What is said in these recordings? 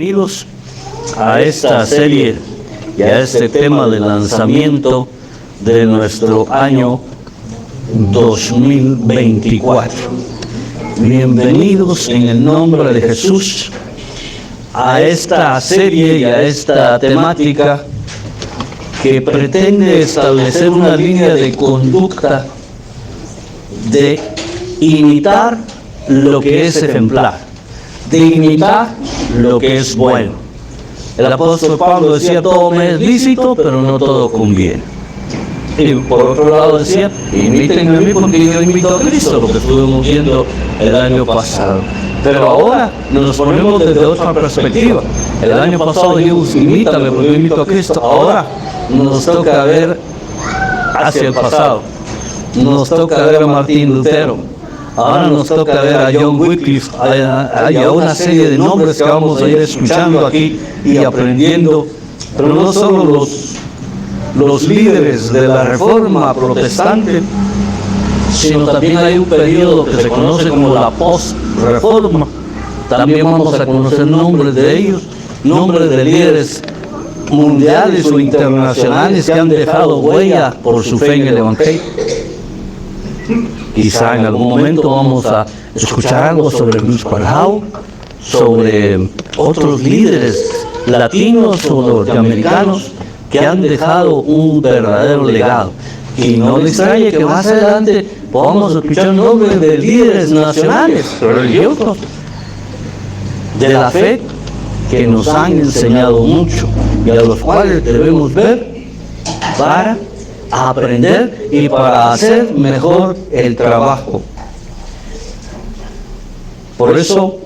Bienvenidos a esta serie y a este tema de lanzamiento de nuestro año 2024. Bienvenidos en el nombre de Jesús a esta serie y a esta temática que pretende establecer una línea de conducta de imitar lo que es ejemplar, de imitar lo que es bueno. El apóstol Pablo decía: todo me es lícito, pero no todo conviene. Y por otro lado decía: imítenme a mí porque yo imito a Cristo, lo que estuvimos viendo el año pasado. Pero ahora nos ponemos desde otra perspectiva. El año pasado dijimos: imítame porque yo imito a Cristo. Ahora nos toca ver hacia el pasado. Nos toca ver a Martín Lutero. Ahora nos toca ver a John Wycliffe. Hay una serie de nombres que vamos a ir escuchando aquí y aprendiendo. Pero no solo los líderes de la Reforma protestante, sino también hay un periodo que se conoce como la post-reforma. También vamos a conocer nombres de ellos, nombres de líderes mundiales o internacionales que han dejado huella por su fe en el Evangelio. Quizá en algún momento vamos a escuchar algo sobre Luis Parhau, sobre otros líderes latinos o norteamericanos que han dejado un verdadero legado. Y no les extrañe que más adelante podamos escuchar nombres de líderes nacionales, religiosos, de la fe, que nos han enseñado mucho y a los cuales debemos ver para aprender y para hacer mejor el trabajo. Por eso,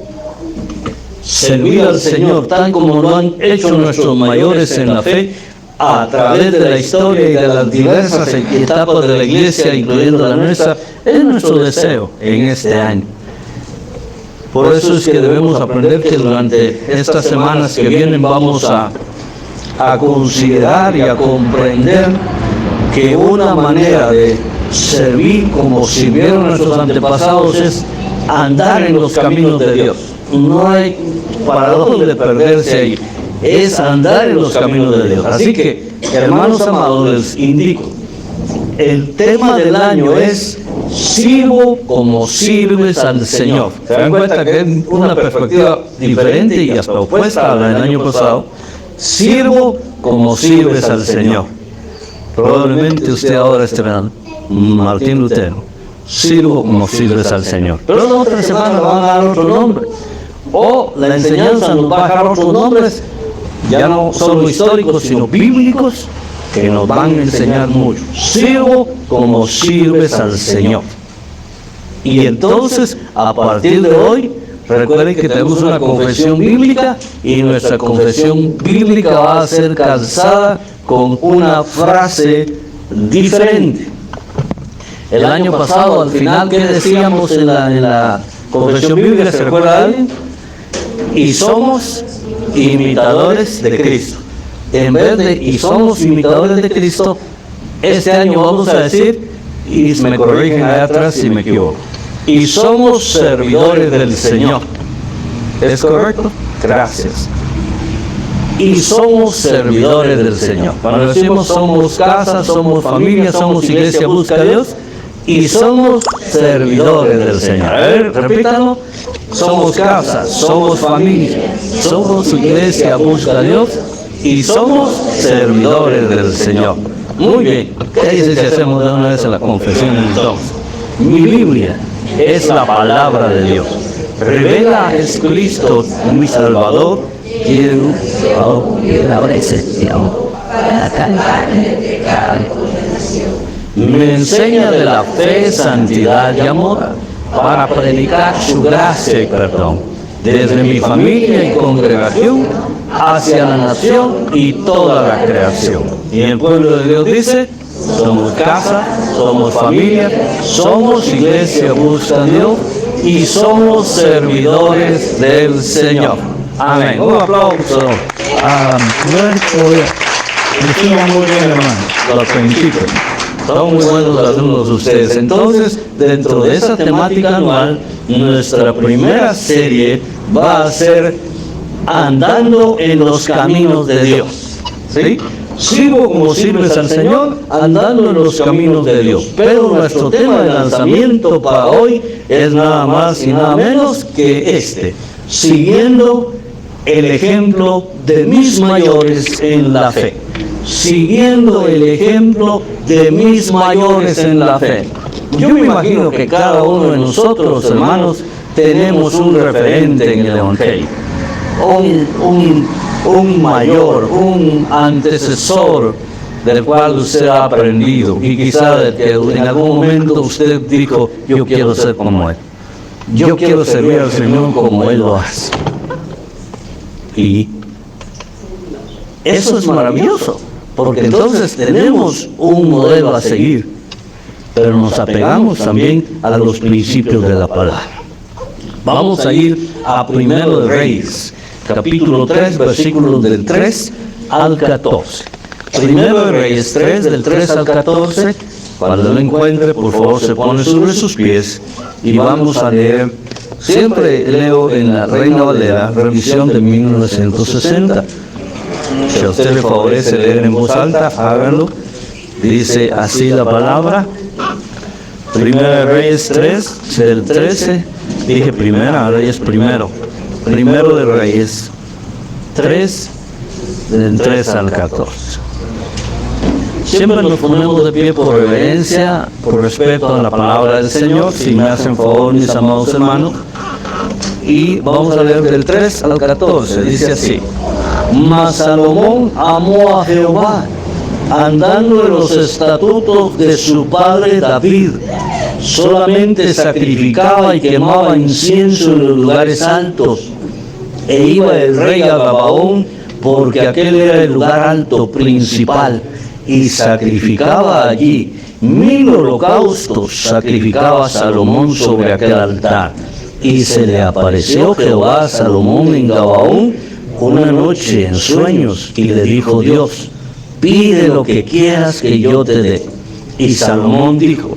servir al Señor, tal como lo han hecho nuestros mayores en la fe, a través de la historia y de las diversas etapas de la iglesia, incluyendo la nuestra, es nuestro deseo en este año. Por eso es que debemos aprender que durante estas semanas que vienen vamos a considerar y a comprender que una manera de servir como sirvieron nuestros antepasados es andar en los caminos de Dios. No hay para dónde perderse ahí. Es andar en los caminos de Dios. Así que, hermanos amados, les indico, el tema del año es: sirvo como sirves al Señor. Se dan cuenta que es una perspectiva diferente y hasta opuesta a la del año pasado. Sirvo como sirves al Señor. Probablemente usted ahora esté mirando: Martín Lutero, sirvo como sirves al Señor. Pero la otra semana van a dar otro nombre. O la enseñanza nos va a dar otros nombres, ya no solo históricos, sino bíblicos, que nos van a enseñar mucho. Sirvo como sirves al Señor. Y entonces, a partir de hoy, recuerden que tenemos una confesión bíblica y nuestra confesión bíblica va a ser calzada con una frase diferente. El año pasado, al final, ¿qué decíamos en la confesión bíblica? ¿Se recuerda alguien? Y somos imitadores de Cristo. En vez de y somos imitadores de Cristo, este año vamos a decir, y me corrigen allá atrás si me equivoco, y somos servidores del Señor. ¿Es correcto? Gracias. Y somos servidores del Señor. Cuando decimos somos casa, somos familia, somos iglesia busca a Dios, y somos servidores del Señor. A ver, repítalo. Somos casa, somos familia, somos iglesia busca a Dios, y somos servidores del Señor. Muy bien. ¿Qué dice si hacemos de una vez en la confesión entonces? Mi Biblia es la palabra de Dios. Revela a Jesucristo, mi Salvador, me enseña de la fe, santidad y amor para predicar su gracia y perdón, desde mi familia y congregación hacia la nación y toda la creación. Y el pueblo de Dios dice: somos casa, somos familia, somos iglesia busca a Dios y somos servidores del Señor. Amén. Un aplauso. Muy bien, hermano. Los felicito. Son muy buenos alumnos ustedes. Entonces, dentro de esa temática anual, nuestra primera serie va a ser andando en los caminos de Dios. ¿Sí? Sirvo como sirves al Señor, andando en los caminos de Dios. Pero nuestro tema de lanzamiento para hoy es nada más y nada menos que siguiendo el ejemplo de mis mayores en la fe. Siguiendo el ejemplo de mis mayores en la fe. Yo me imagino que cada uno de nosotros, hermanos, tenemos un referente en el Evangelio. Un mayor, un antecesor del cual usted ha aprendido. Y quizá de que en algún momento usted dijo, yo quiero ser como él. Yo quiero servir al Señor como él lo hace. Y eso es maravilloso, porque entonces tenemos un modelo a seguir, pero nos apegamos también a los principios de la palabra. Vamos a ir a Primero de Reyes, capítulo 3, versículos del 3 al 14. Primero de Reyes 3, del 3 al 14. Cuando lo encuentre, por favor, se pone sobre sus pies y vamos a leer. Siempre leo en la Reina Valera, revisión de 1960. Si a usted le favorece leer en voz alta, háganlo. Dice así la palabra. Primera de Reyes 3, del 13. Dije primera, ahora es primero. Primero de Reyes 3, del 3 al 14. Siempre nos ponemos de pie por reverencia, por respeto a la palabra del Señor, si me hacen favor, mis amados hermanos. Y vamos a leer del 3 al 14, dice así. Mas Salomón amó a Jehová, andando en los estatutos de su padre David. Solamente sacrificaba y quemaba incienso en los lugares altos. E iba el rey a Gabaón, porque aquel era el lugar alto principal, y sacrificaba allí 1000 holocaustos, sacrificaba Salomón sobre aquel altar. Y se le apareció Jehová a Salomón en Gabaón una noche en sueños, y le dijo Dios, pide lo que quieras que yo te dé. Y Salomón dijo,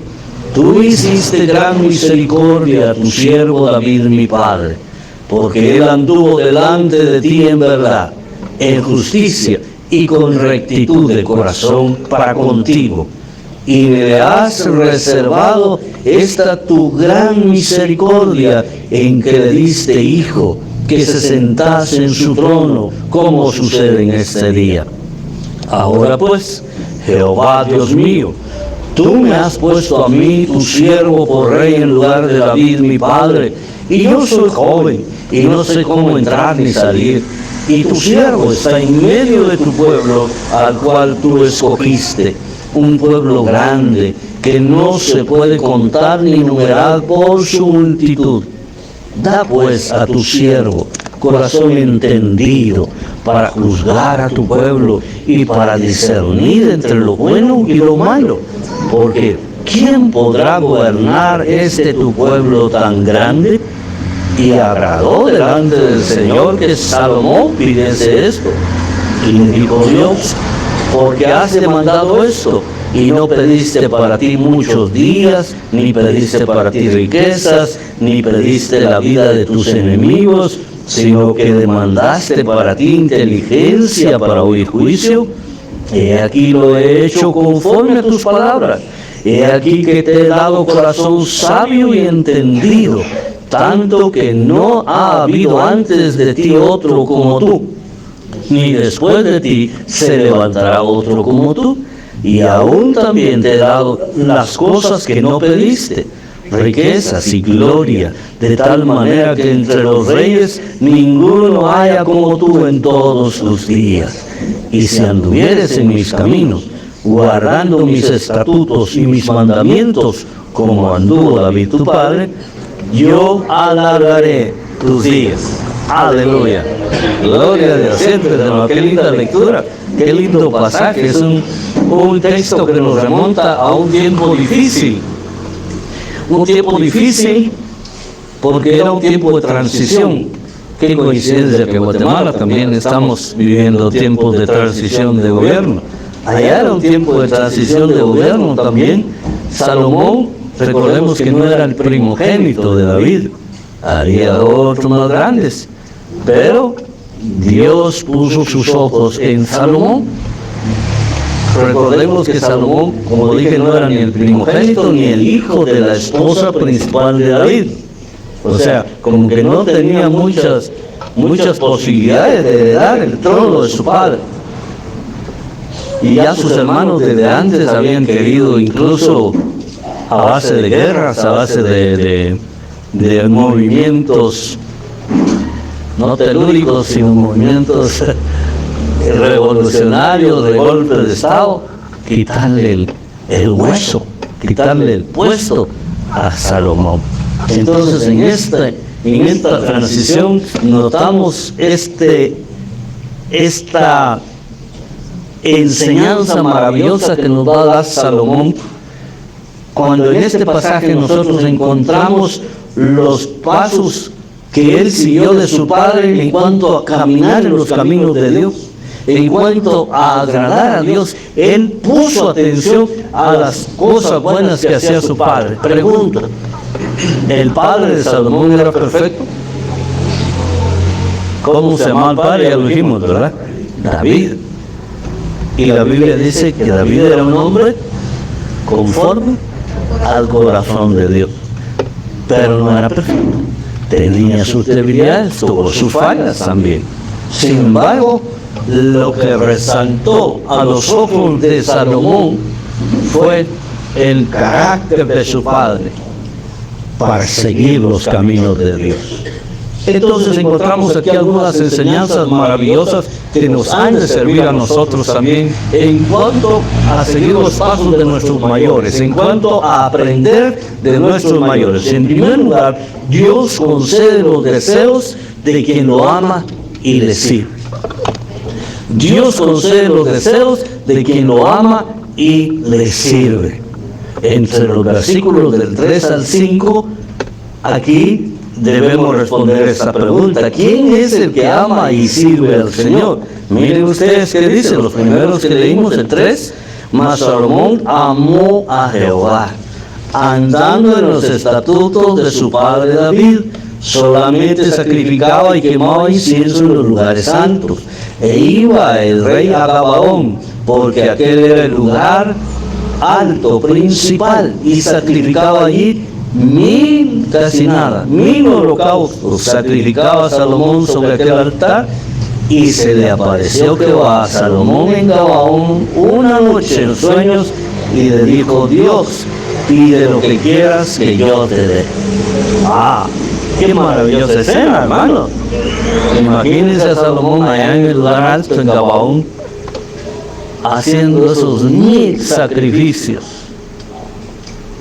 tú hiciste gran misericordia a tu siervo David mi padre, porque él anduvo delante de ti en verdad, en justicia y con rectitud de corazón para contigo. Y me has reservado esta tu gran misericordia en que le diste hijo, que se sentase en su trono, como sucede en este día. Ahora pues, Jehová Dios mío, tú me has puesto a mí, tu siervo, por rey en lugar de David mi padre, y yo soy joven, y no sé cómo entrar ni salir. Y tu siervo está en medio de tu pueblo, al cual tú escogiste, un pueblo grande, que no se puede contar ni numerar por su multitud. Da pues a tu siervo corazón entendido para juzgar a tu pueblo y para discernir entre lo bueno y lo malo. Porque ¿quién podrá gobernar tu pueblo tan grande? Y agradó delante del Señor que Salomón pidiese esto. Y dijo Dios, porque has demandado esto, y no pediste para ti muchos días, ni pediste para ti riquezas, ni pediste la vida de tus enemigos, sino que demandaste para ti inteligencia para oír juicio. He aquí lo he hecho conforme a tus palabras. He aquí que te he dado corazón sabio y entendido, tanto que no ha habido antes de ti otro como tú, ni después de ti se levantará otro como tú. Y aún también te he dado las cosas que no pediste, riquezas y gloria, de tal manera que entre los reyes ninguno haya como tú en todos tus días. Y si anduvieres en mis caminos, guardando mis estatutos y mis mandamientos, como anduvo David tu padre, yo alargaré tus días. Aleluya. Gloria a Dios. Siempre, hermano, qué linda lectura, qué lindo pasaje. Es un texto que nos remonta a un tiempo difícil. Un tiempo difícil porque era un tiempo de transición. Qué coincidencia que en Guatemala también estamos viviendo tiempos de transición de gobierno. Allá era un tiempo de transición de gobierno también. Salomón, recordemos que no era el primogénito de David, había otros más grandes, pero Dios puso sus ojos en Salomón. Recordemos que Salomón, como dije, no era ni el primogénito ni el hijo de la esposa principal de David. O sea, como que no tenía muchas posibilidades de heredar el trono de su padre. Y ya sus hermanos desde antes habían querido, incluso a base de guerras, a base de movimientos no telúricos, sino movimientos revolucionarios de golpe de Estado, quitarle el hueso, quitarle el puesto a Salomón. Entonces en esta transición notamos esta enseñanza maravillosa que nos va a dar Salomón, cuando en este pasaje nosotros encontramos los pasos que él siguió de su padre en cuanto a caminar en los caminos de Dios, en cuanto a agradar a Dios. Él puso atención a las cosas buenas que hacía su padre. Pregunta: ¿el padre de Salomón era perfecto? ¿Cómo se llamaba el padre? Ya lo dijimos, ¿verdad? David. Y la Biblia dice que David era un hombre conforme al corazón de Dios, pero no era perfecto. Tenía sus debilidades, tuvo sus fallas también. Sin embargo, lo que resaltó a los ojos de Salomón fue el carácter de su padre para seguir los caminos de Dios. Entonces encontramos aquí algunas enseñanzas maravillosas que nos han de servir a nosotros también en cuanto a seguir los pasos de nuestros mayores, en cuanto a aprender de nuestros mayores. En primer lugar, Dios concede los deseos de quien lo ama y le sirve. Dios concede los deseos de quien lo ama y le sirve. Entre los versículos del 3 al 5, aquí debemos responder esta pregunta: ¿quién es el que ama y sirve al Señor? Miren ustedes qué dice, los primeros que leímos, el 3, mas Salomón amó a Jehová, andando en los estatutos de su padre David, solamente sacrificaba y quemaba incienso en los lugares santos, e iba el rey a Gabaón, porque aquel era el lugar alto, principal, y sacrificaba allí 1000 holocaustos. Sacrificaba a Salomón sobre aquel altar, y se le apareció Jehová a Salomón en Gabaón una noche en sueños, y le dijo: Dios, pide lo que quieras que yo te dé. ¡Qué maravillosa escena, hermano! Imagínense a Salomón allá en el lugar alto en Gabaón, haciendo esos 1000 sacrificios,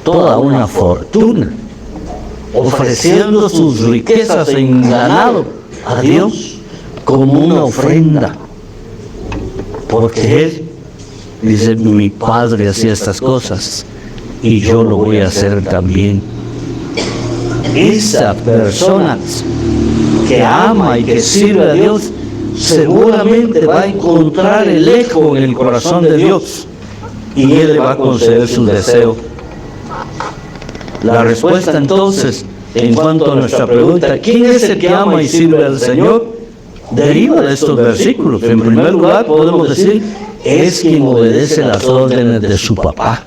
toda una fortuna, ofreciendo sus riquezas en ganado a Dios como una ofrenda, porque él dice: mi padre hacía estas cosas y yo lo voy a hacer también. Esa persona que ama y que sirve a Dios seguramente va a encontrar el eco en el corazón de Dios, y Él le va a conceder su deseo. La respuesta entonces, en cuanto a nuestra pregunta, ¿quién es el que ama y sirve al Señor?, deriva de estos versículos. En primer lugar, podemos decir, es quien obedece las órdenes de su papá.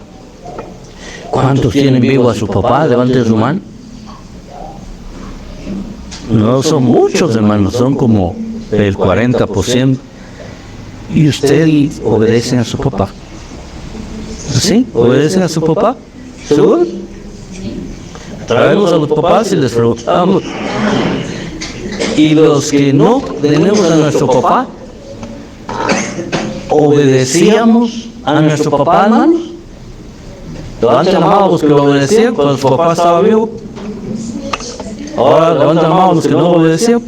¿Cuántos tienen vivo a su papá? Levanten su mano. No son muchos, hermanos, son como el 40%. ¿Y ustedes obedecen a su papá? ¿Sí? ¿Obedecen a su papá? ¿Seguro? Traemos a los papás y les preguntamos: ¿y los que no tenemos a nuestro papá, obedecíamos a nuestro papá, hermanos? Levanten la mano los que lo obedecían cuando su papá estaba vivo. Ahora levanten la mano los que no obedecían.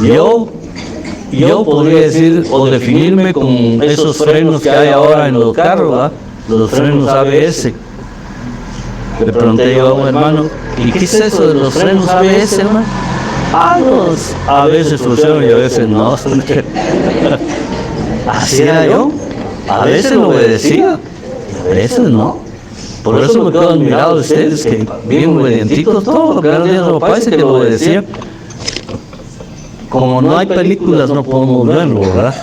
Yo podría decir o definirme con esos frenos que hay ahora en los carros, ¿verdad? Los frenos ABS. Le pregunté yo a un hermano: ¿y qué es eso de los frenos ABS, hermano? A veces funcionan y a veces no. Así era yo. A veces lo obedecía, a veces no. Por eso me quedo admirado de ustedes, que bien obedientitos, todo lo que eran de los papás, que lo obedecían. Como no hay películas no podemos verlo, ¿verdad?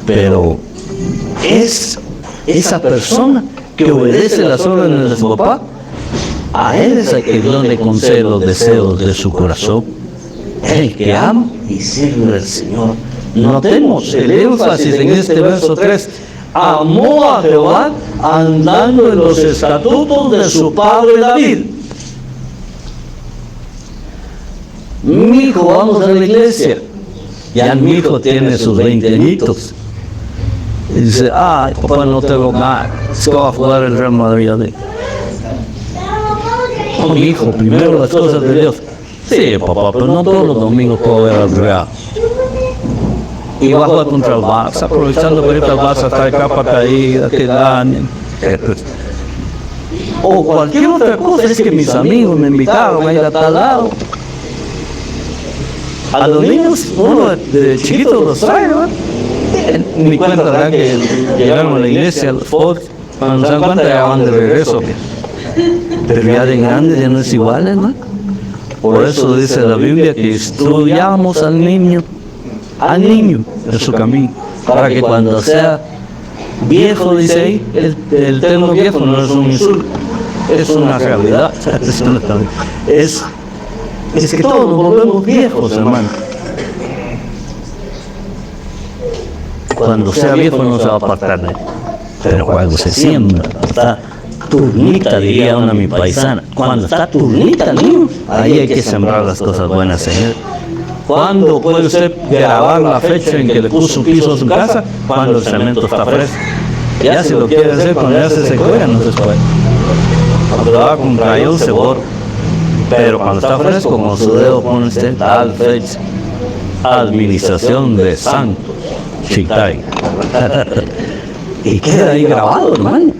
Pero es esa persona que obedece las órdenes de su papá, a él es el que Dios le concede los deseos de su corazón. El que ama y sirve al Señor. Notemos el énfasis en este verso 3. Amó a Jehová andando en los estatutos de su padre David. Mi hijo, vamos a la iglesia. Ya mi hijo tiene sus 20 añitos. Y dice, ay, papá, no tengo nada. Es que va a jugar el Real Madrid. No, mi hijo, primero las cosas de Dios. Sí, papá, pero no todos los domingos puedo ver al Real. Y va a jugar contra el Barça, aprovechando que ahorita el Barça está de capa caída, que ganen. O cualquier otra cosa, es que mis amigos me invitaron a ir a tal lado. A los niños, uno de chiquitos los trae, ¿no? Ni cuenta darán que llegaron a la iglesia, los fotos, cuando se dan cuenta ya van de regreso. Pero ya de grandes ya no es igual, ¿no? Por eso dice la Biblia que instruyamos al niño en su camino, para que cuando sea viejo, dice ahí, el término viejo no es un insulto, es una realidad. Es que todos nos volvemos viejos, hermano. Cuando sea viejo no se va a apartar de él, pero cuando se siembra, está turnita, diría una mi paisana. Cuando está turnita, niño, ahí hay que sembrar las cosas buenas, Señor. ¿Cuándo puede usted grabar la fecha en que le puso piso a su casa? Cuando el cemento está fresco. Ya si lo quiere hacer cuando ya se secó, ya no se puede. Cuando lo va con rayón se borra. Pero cuando está fresco, con su dedo pone usted tal fecha. Administración de Santos Chictay. Y queda ahí grabado, hermano.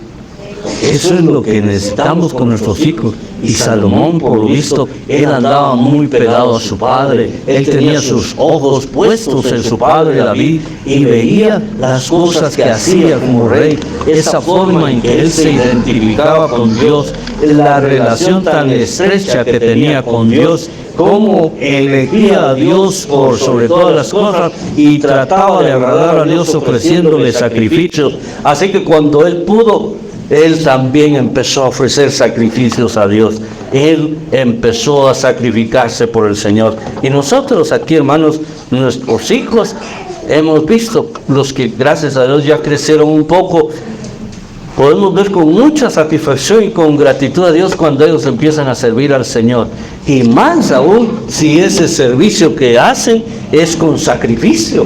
Eso es lo que necesitamos con nuestros hijos. Y Salomón, por lo visto, él andaba muy pegado a su padre. Él tenía sus ojos puestos en su padre David y veía las cosas que hacía como rey, esa forma en que él se identificaba con Dios, la relación tan estrecha que tenía con Dios, cómo elegía a Dios por sobre todas las cosas y trataba de agradar a Dios ofreciéndole sacrificios. Así que cuando él pudo, él también empezó a ofrecer sacrificios a Dios. Él empezó a sacrificarse por el Señor. Y nosotros aquí, hermanos, nuestros hijos, hemos visto, los que gracias a Dios ya crecieron un poco, podemos ver con mucha satisfacción y con gratitud a Dios cuando ellos empiezan a servir al Señor. Y más aún si ese servicio que hacen es con sacrificio.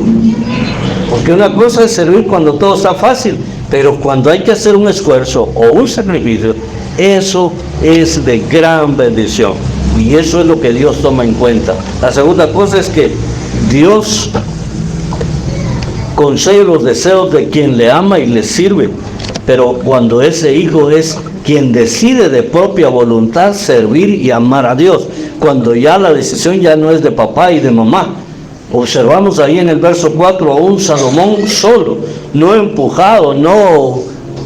Porque una cosa es servir cuando todo está fácil, pero cuando hay que hacer un esfuerzo o un sacrificio, eso es de gran bendición. Y eso es lo que Dios toma en cuenta. La segunda cosa es que Dios concede los deseos de quien le ama y le sirve. Pero cuando ese hijo es quien decide de propia voluntad servir y amar a Dios, cuando ya la decisión ya no es de papá y de mamá. Observamos ahí en el verso 4 a un Salomón solo, no empujado, no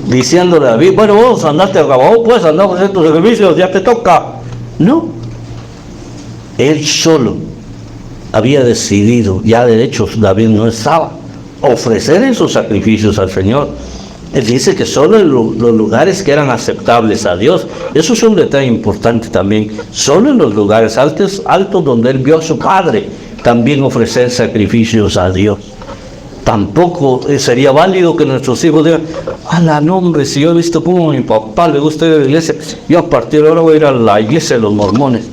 diciéndole a David, bueno, vos andaste a Gabaón, pues andamos a hacer tus servicios, ya te toca. No, él solo había decidido, ya de hecho David no estaba, ofrecer esos sacrificios al Señor. Él dice que solo en los lugares que eran aceptables a Dios, eso es un detalle importante también, solo en los lugares altos donde él vio a su padre, también ofrecer sacrificios a Dios. Tampoco sería válido que nuestros hijos digan, a la nombre, si yo he visto cómo a mi papá le gusta ir a la iglesia, yo a partir de ahora voy a ir a la iglesia de los mormones.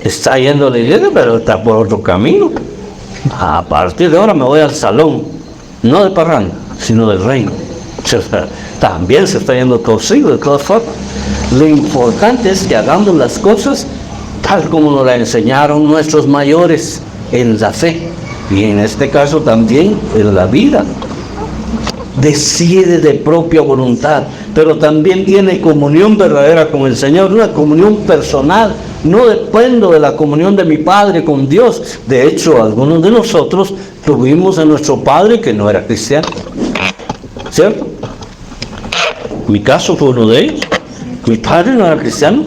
Está yendo a la iglesia, pero está por otro camino. A partir de ahora me voy al salón, no de parranda, sino del reino. También se está yendo torcido de todas formas. Lo importante es que hagamos las cosas tal como nos la enseñaron nuestros mayores en la fe y en este caso también en la vida. Decide de propia voluntad, pero también tiene comunión verdadera con el Señor, una comunión personal. No dependo de la comunión de mi padre con Dios. De hecho, algunos de nosotros tuvimos a nuestro padre que no era cristiano, ¿cierto? Mi caso fue uno de ellos. Mi padre no era cristiano.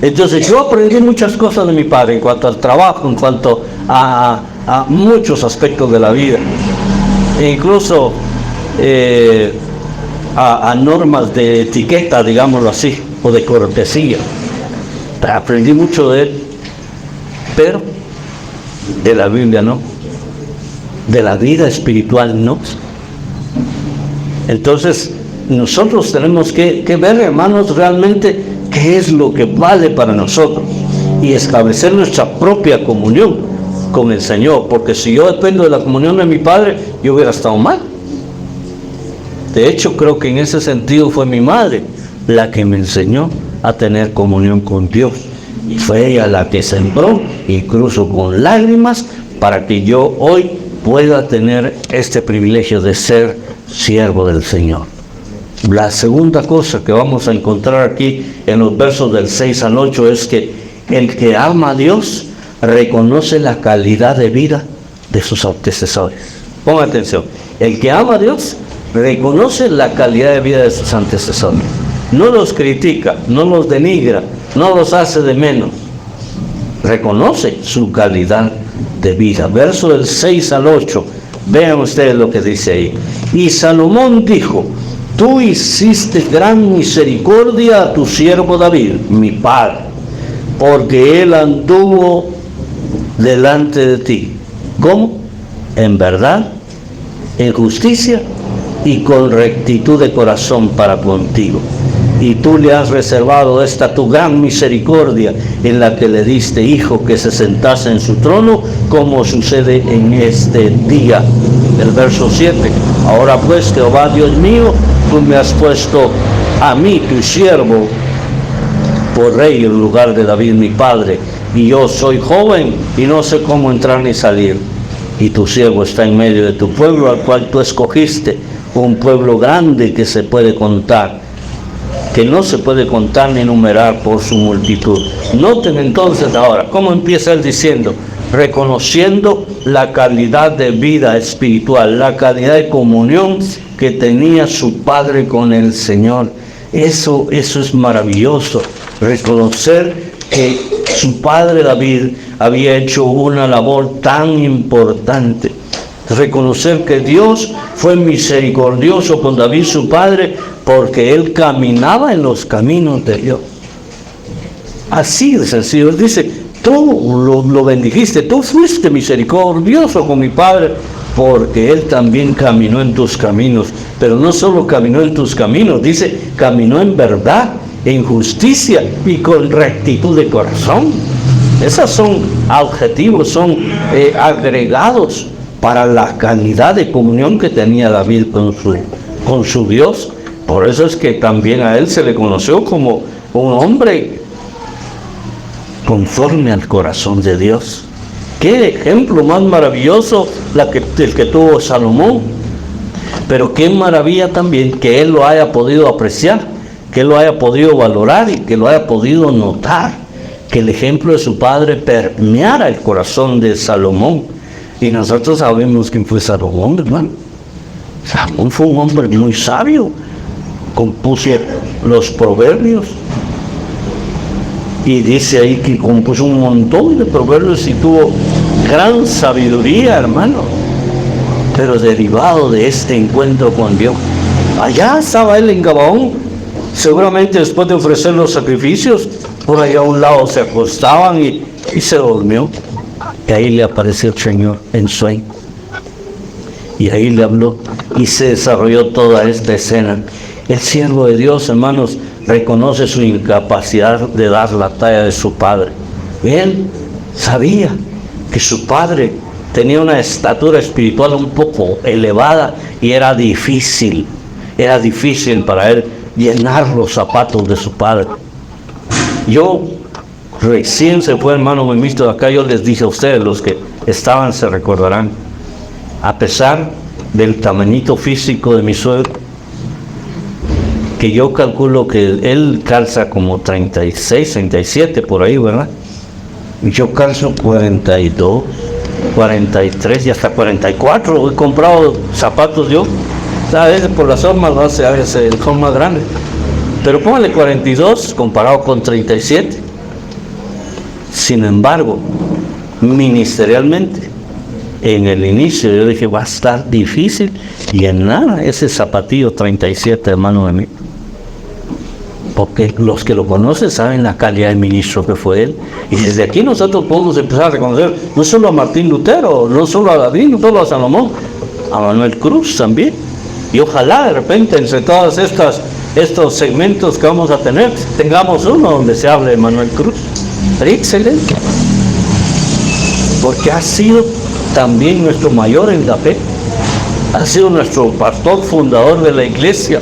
Entonces yo aprendí muchas cosas de mi padre en cuanto al trabajo, en cuanto a muchos aspectos de la vida, e incluso a normas de etiqueta, digámoslo así, o de cortesía. Aprendí mucho de él, pero de la Biblia no, de la vida espiritual no. Entonces nosotros tenemos que ver, hermanos, realmente qué es lo que vale para nosotros y establecer nuestra propia comunión con el Señor, porque si yo dependo de la comunión de mi padre, yo hubiera estado mal. De hecho, creo que en ese sentido fue mi madre la que me enseñó a tener comunión con Dios, y fue ella la que sembró, incluso con lágrimas, para que yo hoy pueda tener este privilegio de ser siervo del Señor. La segunda cosa que vamos a encontrar aquí en los versos del 6 al 8 es que el que ama a Dios reconoce la calidad de vida de sus antecesores. Ponga atención, el que ama a Dios reconoce la calidad de vida de sus antecesores. No los critica, no los denigra, no los hace de menos. Reconoce su calidad de vida. Verso del 6 al 8, vean ustedes lo que dice ahí. Y Salomón dijo: tú hiciste gran misericordia a tu siervo David, mi padre, porque él anduvo delante de ti. ¿Cómo? En verdad, en justicia y con rectitud de corazón para contigo. Y tú le has reservado esta tu gran misericordia, en la que le diste hijo que se sentase en su trono, como sucede en este día. El verso 7. Ahora pues, Jehová Dios mío, tú me has puesto a mí, tu siervo, por rey en lugar de David mi padre, y yo soy joven y no sé cómo entrar ni salir. Y tu siervo está en medio de tu pueblo, al cual tú escogiste, un pueblo grande que se puede contar, que no se puede contar ni enumerar por su multitud. Noten entonces ahora cómo empieza él diciendo, reconociendo la calidad de vida espiritual, la calidad de comunión que tenía su padre con el Señor. Eso es maravilloso, reconocer que su padre David había hecho una labor tan importante. Reconocer que Dios fue misericordioso con David su padre, porque él caminaba en los caminos de Dios. Así de sencillo. Él dice, tú lo bendijiste, tú fuiste misericordioso con mi padre, porque él también caminó en tus caminos. Pero no solo caminó en tus caminos, dice, caminó en verdad, en justicia y con rectitud de corazón. Esos son adjetivos, son agregados para la calidad de comunión que tenía David con su Dios. Por eso es que también a él se le conoció como un hombre conforme al corazón de Dios. Qué ejemplo más maravilloso el que tuvo Salomón. Pero qué maravilla también que él lo haya podido apreciar, que él lo haya podido valorar y que lo haya podido notar, que el ejemplo de su padre permeara el corazón de Salomón. Y nosotros sabemos quién fue Salomón, hermano. Salomón fue un hombre muy sabio, compuso los proverbios, y dice ahí que compuso un montón de proverbios y tuvo gran sabiduría, hermano. Pero derivado de este encuentro con Dios, allá estaba él en Gabaón, seguramente después de ofrecer los sacrificios, por allá a un lado se acostaban y se durmió. Y ahí le apareció el Señor en sueño. Y ahí le habló y se desarrolló toda esta escena. El siervo de Dios, hermanos, reconoce su incapacidad de dar la talla de su padre. Bien, sabía que su padre tenía una estatura espiritual un poco elevada y era difícil para él llenar los zapatos de su padre. Yo recién se fue hermano Memito de acá, yo les dije a ustedes, los que estaban se recordarán, a pesar del tamañito físico de mi suegro, que yo calculo que él calza como 36, 37 por ahí, ¿verdad? Y yo calzo 42, 43 y hasta 44. He comprado zapatos yo, a veces por las formas, no sé, a veces son más grandes, pero póngale 42 comparado con 37. Sin embargo, ministerialmente, en el inicio yo dije, va a estar difícil llenar ese zapatillo 37, hermano de mí. Porque los que lo conocen saben la calidad de ministro que fue él. Y desde aquí nosotros podemos empezar a reconocer no solo a Martín Lutero, no solo a David, no solo a Salomón, a Manuel Cruz también. Y ojalá de repente entre todos estos segmentos que vamos a tener, tengamos uno donde se hable de Manuel Cruz. Sería excelente. Porque ha sido también nuestro mayor en la fe. Ha sido nuestro pastor fundador de la iglesia.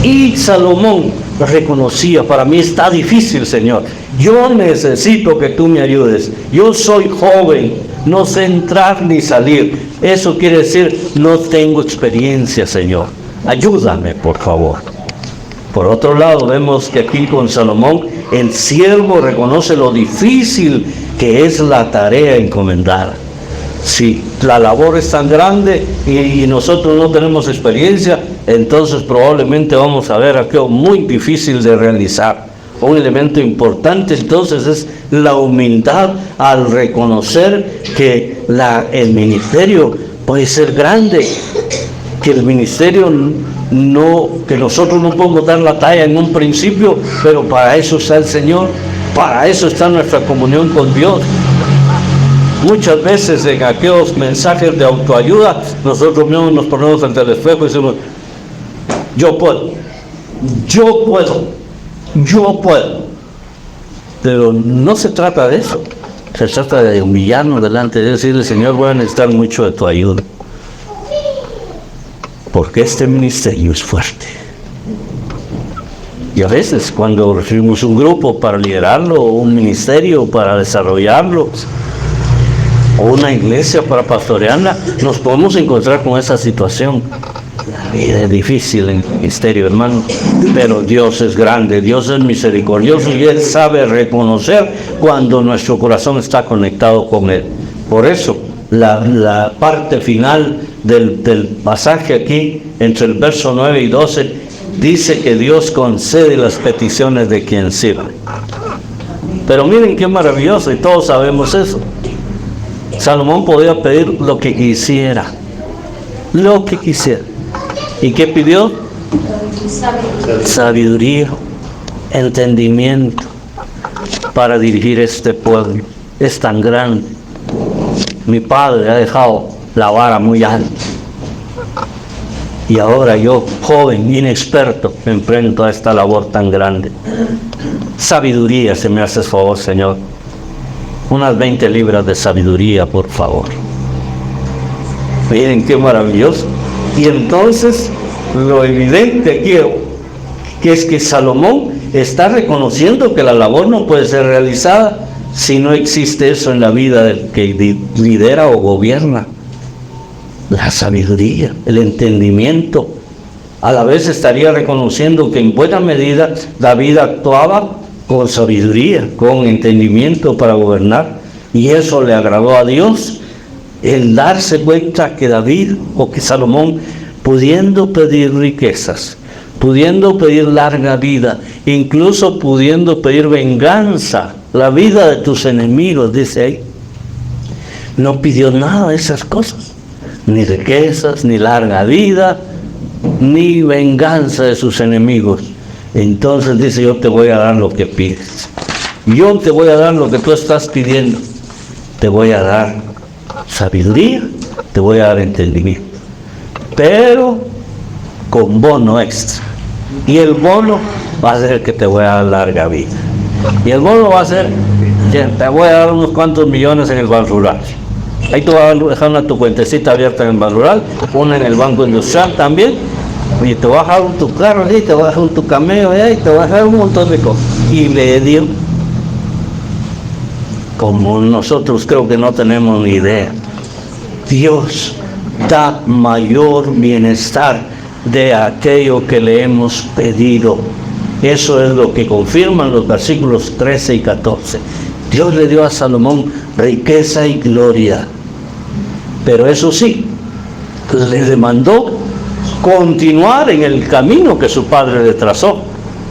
Y Salomón reconocía, para mí está difícil, Señor. Yo necesito que tú me ayudes. Yo soy joven, no sé entrar ni salir. Eso quiere decir, no tengo experiencia, Señor. Ayúdame, por favor. Por otro lado, vemos que aquí con Salomón, el siervo reconoce lo difícil que es la tarea encomendada. Si la labor es tan grande y nosotros no tenemos experiencia, entonces probablemente vamos a ver aquello muy difícil de realizar. Un elemento importante entonces es la humildad al reconocer que el ministerio puede ser grande, que el ministerio que nosotros no podemos dar la talla en un principio, pero para eso está el Señor, para eso está nuestra comunión con Dios. Muchas veces en aquellos mensajes de autoayuda, nosotros mismos nos ponemos ante el espejo y decimos, yo puedo. Pero no se trata de eso. Se trata de humillarnos delante de Dios y decirle, Señor, voy a necesitar mucho de tu ayuda. Porque este ministerio es fuerte. Y a veces cuando recibimos un grupo para liderarlo, o un ministerio para desarrollarlo, o una iglesia para pastorearla, nos podemos encontrar con esa situación. La vida es difícil en el ministerio, hermano, pero Dios es grande, Dios es misericordioso y Él sabe reconocer cuando nuestro corazón está conectado con Él. Por eso, la parte final del pasaje aquí, entre el verso 9 y 12, dice que Dios concede las peticiones de quien sirve. Pero miren qué maravilloso, y todos sabemos eso. Salomón podía pedir lo que quisiera. ¿Y qué pidió? Sabiduría, entendimiento para dirigir este pueblo. Es tan grande. Mi padre ha dejado la vara muy alta. Y ahora yo, joven, inexperto, me enfrento a esta labor tan grande. Sabiduría, si me haces favor, Señor. Unas 20 libras de sabiduría, por favor. Miren qué maravilloso. Y entonces, lo evidente aquí que es que Salomón está reconociendo que la labor no puede ser realizada si no existe eso en la vida del que lidera o gobierna. La sabiduría, el entendimiento. A la vez estaría reconociendo que en buena medida David actuaba con sabiduría, con entendimiento para gobernar, y eso le agradó a Dios, el darse cuenta que David o que Salomón, pudiendo pedir riquezas, pudiendo pedir larga vida, incluso pudiendo pedir venganza, la vida de tus enemigos, dice ahí, no pidió nada de esas cosas, ni riquezas, ni larga vida, ni venganza de sus enemigos. Entonces dice, yo te voy a dar lo que pides. Yo te voy a dar lo que tú estás pidiendo. Te voy a dar sabiduría, te voy a dar entendimiento. Pero con bono extra. Y el bono va a ser que te voy a dar larga vida. Y el bono va a ser que te voy a dar unos cuantos millones en el Banco Rural. Ahí te voy a dejar tu cuentecita abierta en el Banco Rural, una en el Banco Industrial también. Y te voy a dejar tu carro allí, te voy a dejar tu camello allá y te voy a dejar un montón de cosas. Y le dio, como nosotros creo que no tenemos ni idea, Dios da mayor bienestar de aquello que le hemos pedido. Eso es lo que confirman los versículos 13 y 14. Dios le dio a Salomón riqueza y gloria. Pero eso sí, le demandó continuar en el camino que su padre le trazó.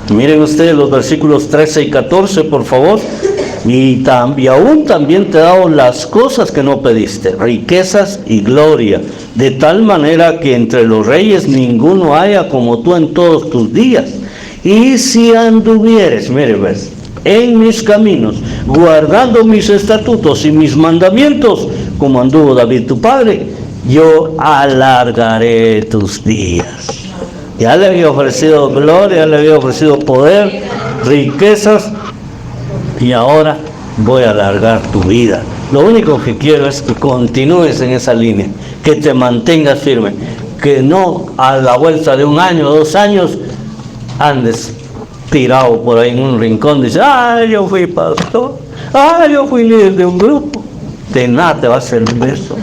Miren ustedes los versículos 13 y 14, por favor. Y aún también te he dado las cosas que no pediste, riquezas y gloria, de tal manera que entre los reyes ninguno haya como tú en todos tus días. Y si anduvieres, mire, ves, en mis caminos, guardando mis estatutos y mis mandamientos, como anduvo David tu padre, yo alargaré tus días. Ya le había ofrecido gloria, ya le había ofrecido poder, riquezas, y ahora voy a alargar tu vida. Lo único que quiero es que continúes en esa línea, que te mantengas firme, que no a la vuelta de 1 año o 2 años andes tirado por ahí en un rincón, dices, yo fui pastor, yo fui líder de un grupo. De nada te va a servir eso.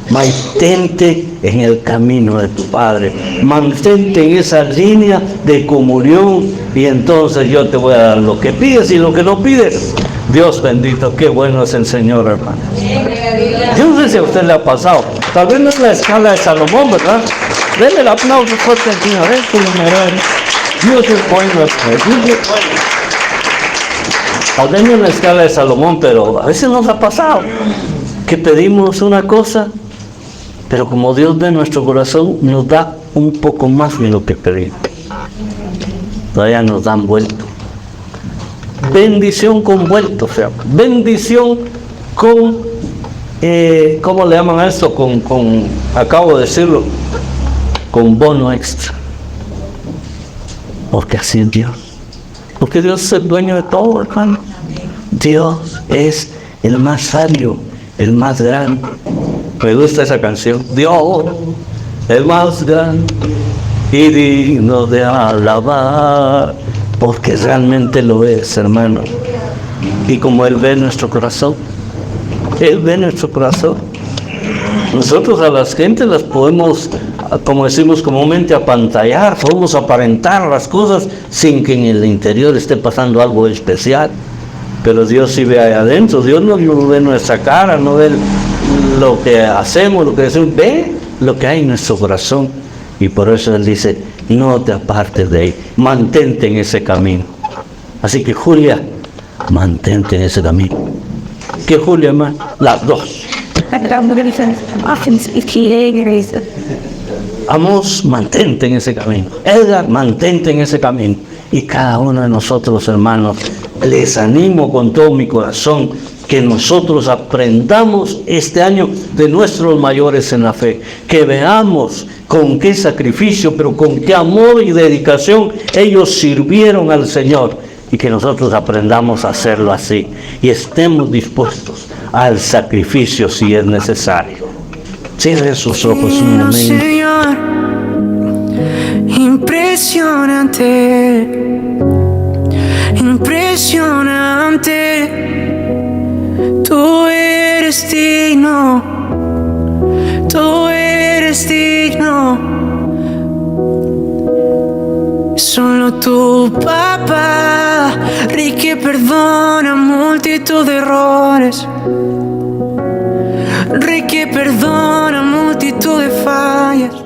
Mantente en el camino de tu Padre, mantente en esa línea de comunión, y entonces yo te voy a dar lo que pides y lo que no pides. Dios bendito, qué bueno es el Señor, hermano. Yo no sé si a usted le ha pasado, tal vez no es la escala de Salomón, ¿verdad? Denle el aplauso fuerte al Señor, Dios es bueno, o denle la escala de Salomón, pero a veces nos ha pasado que pedimos una cosa, pero como Dios ve nuestro corazón, nos da un poco más de lo que pedimos. Todavía nos dan vuelto. Bendición con vuelto, o sea, bendición con, ¿cómo le llaman a esto? Acabo de decirlo, con bono extra. Porque así es Dios. Porque Dios es el dueño de todo, hermano. Dios es el más sabio, el más grande. Me gusta esa canción. Dios, el más grande y digno de alabar, porque realmente lo es, hermano. Y como Él ve nuestro corazón, Él ve nuestro corazón. Nosotros a las gentes las podemos, como decimos comúnmente, apantallar, podemos aparentar las cosas sin que en el interior esté pasando algo especial. Pero Dios sí ve ahí adentro. Dios no ve nuestra cara, no ve lo que hacemos, lo que decimos, ve lo que hay en nuestro corazón. Y por eso Él dice, no te apartes de ahí, mantente en ese camino. Así que Julia, mantente en ese camino. ¿Qué Julia, hermano? Las dos. Amos, mantente en ese camino. Edgar, mantente en ese camino. Y cada uno de nosotros, hermanos, les animo con todo mi corazón que nosotros aprendamos este año de nuestros mayores en la fe, que veamos con qué sacrificio, pero con qué amor y dedicación ellos sirvieron al Señor, y que nosotros aprendamos a hacerlo así y estemos dispuestos al sacrificio si es necesario. Cierre sus ojos un momento. Señor, impresionante, impresionante. Tú eres digno, tú eres digno. Solo tu papá, Rey que perdona multitud de errores, Rey que perdona multitud de fallas.